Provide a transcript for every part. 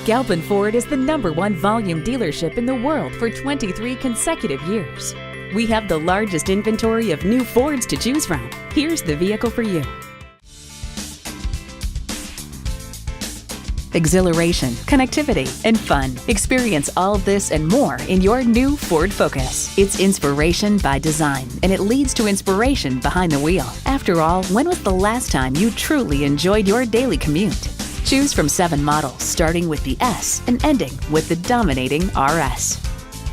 Galpin Ford is the #1 volume dealership in the world for 23 consecutive years. We have the largest inventory of new Fords to choose from. Here's the vehicle for you. Exhilaration, connectivity, and fun. Experience all this and more in your new Ford Focus. It's inspiration by design, and it leads to inspiration behind the wheel. After all, when was the last time you truly enjoyed your daily commute? Choose from 7 models, starting with the S and ending with the dominating RS.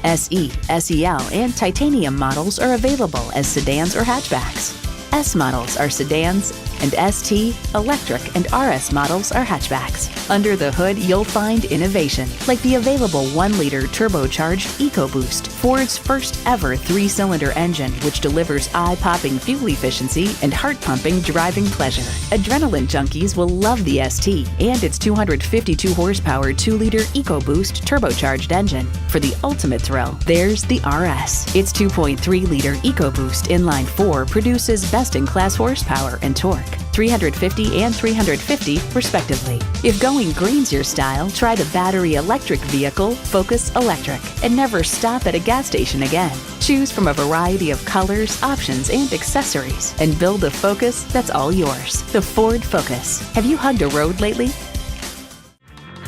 SE, SEL, and Titanium models are available as sedans or hatchbacks. S models are sedans, and ST, electric, and RS models are hatchbacks. Under the hood, you'll find innovation, like the available 1-liter turbocharged EcoBoost, Ford's first ever 3-cylinder engine, which delivers eye-popping fuel efficiency and heart-pumping driving pleasure. Adrenaline junkies will love the ST and its 252 horsepower 2-liter EcoBoost turbocharged engine. For the ultimate thrill, there's the RS. Its 2.3-liter EcoBoost inline-4 produces best-in-class horsepower and torque, 350 and 350 respectively. If going green's your style, try the battery electric vehicle Focus Electric and never stop at a gas station again. Choose from a variety of colors, options, and accessories and build a Focus that's all yours. The Ford Focus. Have you hugged a road lately?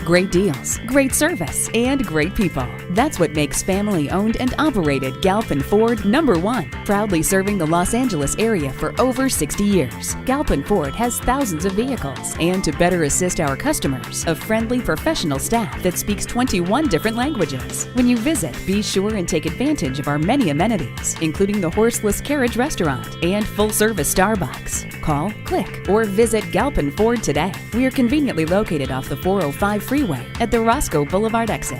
Great deals, great service, and great people. That's what makes family-owned and operated Galpin Ford #1. Proudly serving the Los Angeles area for over 60 years. Galpin Ford has thousands of vehicles, and to better assist our customers, a friendly professional staff that speaks 21 different languages. When you visit, be sure and take advantage of our many amenities, including the horseless carriage restaurant and full-service Starbucks. Call, click, or visit Galpin Ford today. We are conveniently located off the 405 freeway at the Roscoe Boulevard exit.